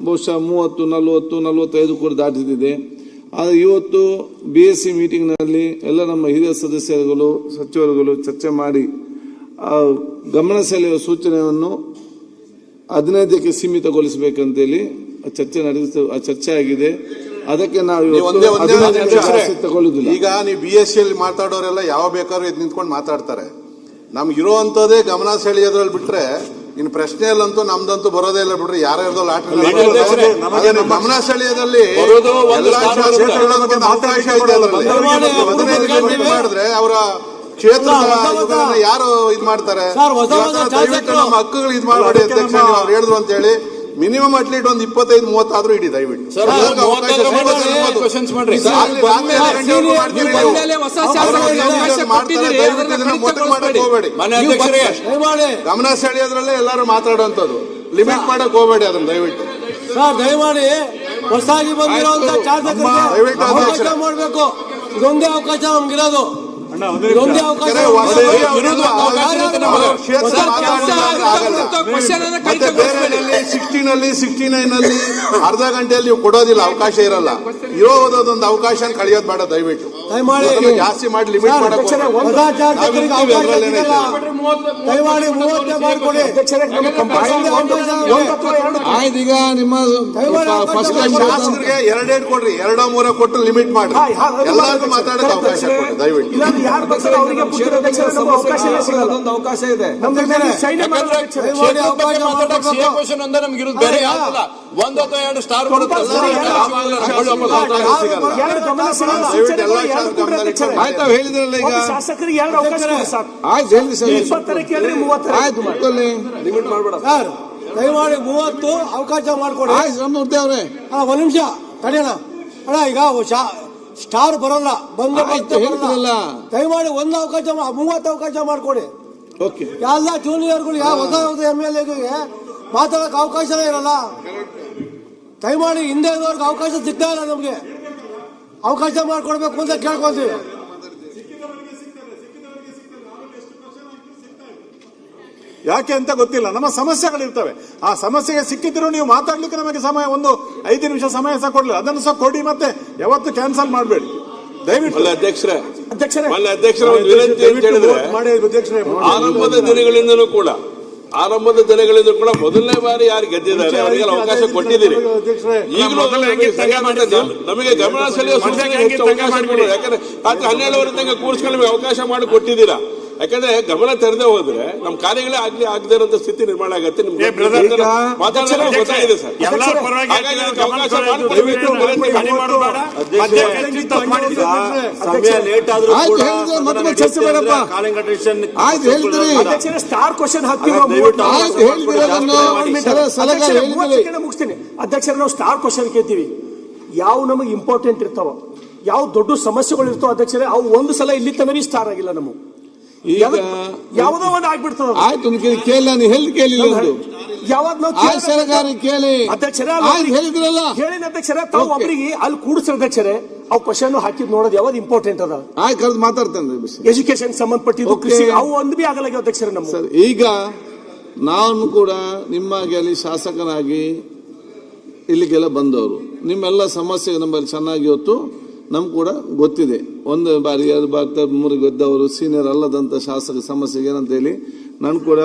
ಬಹುಶಃ 30, 40, 45 ಕೂಡ ದಾಟಿದೆ. ಆದರೆ ಇವತ್ತು BSc ಮೀಟಿಂಗ್ನಲ್ಲಿ ಎಲ್ಲ ನಮ್ಮ ಹಿರಿಯ ಸದಸ್ಯರುಗಳು ಸಚಿವರುಗಳು ಚರ್ಚೆ ಮಾಡಿ ಗಮನ ಸೆಳೆಯುವ ಸೂಚನೆಯನ್ನು 15ಕ್ಕೆ ಸೀಮಿತಗೊಳಿಸಬೇಕಂತೇಳಿ ಚರ್ಚೆ ಆಗಿದೆ. ಅದಕ್ಕೆ ನಾವು ತಗೊಳ್ಳುದಿಲ್ಲ. ಈಗ ನೀವು BSc ಅಲ್ಲಿ ಮಾತಾಡೋರೆಲ್ಲ ಯಾವ ಬೇಕಾದ್ರೂ ಎದ್ದು ನಿಂತ್ಕೊಂಡು ಮಾತಾಡ್ತಾರೆ. ನಮ್ಗೆ ಇರುವಂತದ್ದೇ ಗಮನ ಸೆಳೆಯೋದ್ರಲ್ಲಿ ಬಿಟ್ರೆ ಇನ್ನು ಪ್ರಶ್ನೆಯಲ್ಲಂತೂ ನಮ್ದಂತೂ ಬರೋದೇ ಇಲ್ಲ ಬಿಟ್ರೆ ಯಾರ್ಯಾರ್ದೋ ಲಾಟ್ರಿ ಗಮನ ಸೆಳೆಯೋದಲ್ಲಿ ಮಾಡಿದ್ರೆ ಅವರ ಕ್ಷೇತ್ರ ಯಾರು ಇದ್ ಮಾಡ್ತಾರೆ. ನಮ್ಮ ಹಕ್ಕುಗಳು ಇದ್ ಮಾಡಬೇಡಿ ಅಧ್ಯಕ್ಷ ಅವ್ರು ಹೇಳಿದ್ರು ಅಂತ ಹೇಳಿ ಮಿನಿಮಮ್ ಅಟ್ಲೀಸ್ಟ್ ಒಂದು 25-30 ಆದ್ರೂ ಇಡಿ ದಯವಿಟ್ಟು. ಗಮನ ಸೆಳೆಯೋದ್ರಲ್ಲೇ ಎಲ್ಲರೂ ಮಾತಾಡುವಂತದ್ದು ಲಿಮಿಟ್ ಮಾಡಕ್ ಹೋಗಬೇಡಿ ಅದನ್ನ ದಯವಿಟ್ಟು. ದಯಮಾಡಿ ಹೊಸದಾಗಿ ಬಂದಿರುವಂತ ದಯವಿಟ್ಟು ಮಾಡಬೇಕು. ಇದೊಂದೇ ಅವಕಾಶ ನಮ್ಗಿರೋದು. ಇದೊಂದೇ ಅವಕಾಶ. 69 ಅರ್ಧ ಗಂಟೆಯಲ್ಲಿ ನೀವು ಕೊಡೋದಿಲ್ಲ, ಅವಕಾಶ ಇರಲ್ಲ. ಇರೋದೊಂದು ಅವಕಾಶ ಕಳೆಯೋದು ಬೇಡ ದಯವಿಟ್ಟು. ಜಾಸ್ತಿ ಮಾಡಿ ಲಿಮಿಟ್ ಮಾಡಕ್ ಈಗ ನಿಮ್ಮ ಶಾಸಕರಿಗೆ 2 ಕೊಡ್ರಿ, 2-3 ಕೊಟ್ಟು ಲಿಮಿಟ್ ಮಾಡಿ ಎಲ್ಲರಿಗೂ ಮಾತಾಡೋಕೆ ಅವಕಾಶ ಕೊಡಿ ದಯವಿಟ್ಟು. ಅವಕಾಶ ಇದೆ. ಹೇಳಿದ್ರಲ್ಲ ಈಗ ಶಾಸಕರಿಗೆ 2 ಅವಕಾಶ ಲಿಮಿಟ್ ಮಾಡಬೇಡ ಸರ್. ದಯಮಾಡಿ 30 ಅವಕಾಶ ಮಾಡ್ಕೊಡಿ. ಅವ್ರೆ ಒಂದ್ ನಿಮಿಷ ತಡೆಯೋಣ ಅಣ್ಣ. ಈಗ ಸ್ಟಾರ್ ಬರೋಲ್ಲ, ಹೇಳ್ತಿರಲ್ಲ. ದಯಮಾಡಿ 1 ಅವಕಾಶ 30 ಅವಕಾಶ ಮಾಡ್ಕೊಡಿ. ಎಲ್ಲ ಜೂನಿಯರ್ಗಳು ಹೊಸ MLAಗೆ ಮಾತಾಡಕ್ ಅವಕಾಶನೇ ಇರಲ್ಲ. ದಯಮಾಡಿ ಹಿಂದೆ ಇರೋರ್ಗೆ ಅವಕಾಶ ಸಿಗ್ತಾ ಇಲ್ಲ. ನಮ್ಗೆ ಅವಕಾಶ ಮಾಡ್ಕೊಡ್ಬೇಕು ಅಂತ ಕೇಳ್ಕೊಳ್ತೀವಿ. ಯಾಕೆ ಅಂತ ಗೊತ್ತಿಲ್ಲ. ನಮ್ಮ ಸಮಸ್ಯೆಗಳಿರ್ತವೆ. ಆ ಸಮಸ್ಯೆಗೆ ಸಿಕ್ಕಿದ್ರು ನೀವು ಮಾತಾಡ್ಲಿಕ್ಕೆ ನಮಗೆ ಸಮಯ 5 ನಿಮಿಷ ಸಮಯ ಸಹ ಕೊಡ್ಲಿಲ್ಲ. ಅದನ್ನು ಸಹ ಕೊಡಿ, ಮತ್ತೆ ಯಾವತ್ತು ಕ್ಯಾನ್ಸಲ್ ಮಾಡಬೇಡಿ ದಯವಿಟ್ಟು. ಅಧ್ಯಕ್ಷರೇ ಆರಂಭದ ದಿನಗಳಿಂದ ಕೂಡ ಮೊದಲನೇ ಬಾರಿ ಯಾರು ಗೆದ್ದಿದ್ದಾರೆ ಅವರಿಗೆ ಅವಕಾಶ ಕೊಟ್ಟಿದ್ದೀರಿ. ಈಗಲೂ ನಮಗೆ ಗಮನ ಸೆಳೆಯುವ ಅವಕಾಶ ಕೊಡಿ. ಯಾಕಂದ್ರೆ 12ವರೆ ತನಕ ಕೂರಿಸ್ಕೊಂಡು ನಮಗೆ ಅವಕಾಶ ಮಾಡಿ ಕೊಟ್ಟಿದ್ದೀರಾ. ಯಾಕಂದ್ರೆ ಗಮನ ತೆರೆದೇ ಹೋದ್ರೆ ನಮ್ಮ ಕಾರ್ಯಗಳೇ ಆಗದೇ ಇರುವಂತ ಸ್ಥಿತಿ ನಿರ್ಮಾಣ ಆಗುತ್ತೆ. ನಿಮ್ಗೆ ಮಾತಾಡೋದು ಗೊತ್ತಾಗಿದೆ ಸರ್. ಸ್ಟಾರ್ ಕ್ವಶನ್ ಮುಗಿಸ್ತೀನಿ ಅಧ್ಯಕ್ಷರ. ನಾವು ಸ್ಟಾರ್ ಕ್ವಶನ್ ಕೇಳ್ತೀವಿ. ಯಾವ ನಮಗೆ ಇಂಪಾರ್ಟೆಂಟ್ ಇರ್ತಾವ, ಯಾವ ದೊಡ್ಡ ಸಮಸ್ಯೆಗಳು ಇರ್ತಾವ ಅಧ್ಯಕ್ಷರೇ, ಅವು ಒಂದು ಸಲ ಇಲ್ಲಿ ತನಕ ಸ್ಟಾರ್ ಆಗಿಲ್ಲ. ನಮ್ಮ ಯಾವುದೋ ಒಂದು ಆಗ್ಬಿಡ್ತದ. ಆಯ್ತು ಕೇಳಿ, ನಾನು ಹೇಳಿ ಕೇಳಿಲ್ಲ. ಯಾವಾಗ ನಾವು ಸರ್ಕಾರ ಕೇಳಿ ಅಧ್ಯಕ್ಷರೇ ಹೇಳಿದ್ರಲ್ಲ, ಹೇಳಿನ ಅಧ್ಯಕ್ಷರೇ ತಾವು ಒಬ್ಬರಿಗೆ ಅಲ್ಲಿ ಕೂಡಿಸ್ರ ಅಧ್ಯಕ್ಷರೇ ಅವು ಕ್ವಶನ್ ಹಾಕಿದ್ ನೋಡೋದು ಯಾವ್ದು ಇಂಪಾರ್ಟೆಂಟ್ ಅದ. ಕರೆದು ಮಾತಾಡ್ತೇನೆ. ಎಜುಕೇಶನ್ ಸಂಬಂಧಪಟ್ಟಿದ್ದು ಕೃಷಿ ಅವು ಒಂದು ಬಿ ಆಗಲ್ಲ ಅಧ್ಯಕ್ಷರೇ. ನಮ್ಮ ಸರ್ ಈಗ ನಾನು ಕೂಡ ನಿಮ್ಮಾಗಿ ಅಲ್ಲಿ ಶಾಸಕನಾಗಿ ಇಲ್ಲಿಗೆಲ್ಲ ಬಂದವರು, ನಿಮ್ಮೆಲ್ಲ ಸಮಸ್ಯೆ ನಮ್ಮಲ್ಲಿ ಚೆನ್ನಾಗಿ ಹೊತ್ತು ನಮ್ಗೆ ಕೂಡ ಗೊತ್ತಿದೆ. 1 ಬಾರಿ 2 ಬಾರಿ 3 ಗೆದ್ದವರು ಸೀನಿಯರ್ ಅಲ್ಲದಂತ ಶಾಸಕ ಸಮಸ್ಯೆಗೆ ಏನಂತ ಹೇಳಿ ನಾನು ಕೂಡ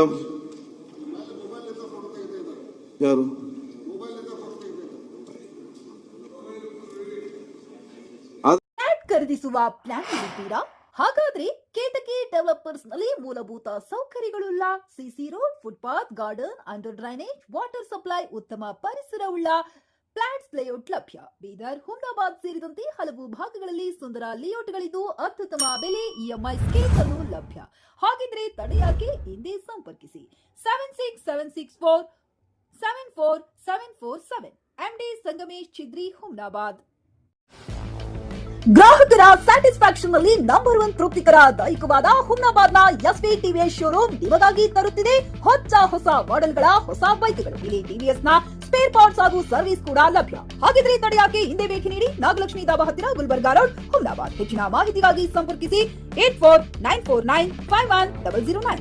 ಯಾರು ಖರೀದಿಸುವ ಪ್ಲಾನ್ ಇದ್ದೀರಾ? ಹಾಗಾದ್ರೆ ಕೇತಕಿ ಡೆವಲಪರ್ಸ್ ನಲ್ಲಿ ಮೂಲಭೂತ ಸೌಕರ್ಯಗಳುಳ್ಳ CC road, footpath, garden, under drainage, water supply, ಉತ್ತಮ ಪರಿಸರವುಳ್ಳ ಫ್ಲಾಟ್ಸ್ ಲೇಔಟ್ ಲಭ್ಯ. ಬೀದರ್, ಹುಮ್ನಾಬಾದ್ ಸೇರಿದಂತೆ ಹಲವು ಭಾಗಗಳಲ್ಲಿ ಸುಂದರ ಲೇಔಟ್ಗಳಿದ್ದು ಅತ್ಯುತ್ತಮ ಬೆಲೆ, EMI ಸ್ಕೀಮ್ ಅನ್ನು ಲಭ್ಯ. ಹಾಗಿದ್ರೆ ತಡೆಯಾಕೆ? ಹಿಂದೆ ಸಂಪರ್ಕಿಸಿ 7676474747. MD ಸಂಗಮೇಶ್ ಚಿದ್ರಿ, ಹುಮ್ನಾಬಾದ್. ಗ್ರಾಹಕರ ಸ್ಯಾಟಿಸ್ಫ್ಯಾಕ್ಷನ್ ನಲ್ಲಿ ನಂಬರ್ 1 ತೃಪ್ತಿಕರ ದಾಯಕವಾದ ಹುಮ್ನಾಬಾದ್ನ SV TVS ಶೋರೂಮ್ ನಿಮಗಾಗಿ ತರುತ್ತಿದೆ ಹೊಸ ಮಾಡೆಲ್ಗಳ ಹೊಸ ಬೈಕ್ಗಳು. ಇಲ್ಲಿ TVS ನ ಸ್ಪೇರ್ ಪಾರ್ಟ್ಸ್ ಹಾಗೂ ಸರ್ವಿಸ್ ಕೂಡ ಲಭ್ಯ. ಹಾಗಿದ್ರೆ ತಡೆಯಾಕೆ? ಹಿಂದೆ ಭೇಟಿ ನೀಡಿ. ನಾಗಲಕ್ಷ್ಮಿ ದಾಬಾ ಹತ್ತಿರ, ಗುಲ್ಬರ್ಗಾ ರೋಡ್, ಹುಮ್ನಾಬಾದ್. ಹೆಚ್ಚಿನ ಮಾಹಿತಿಗಾಗಿ ಸಂಪರ್ಕಿಸಿ 8494951009.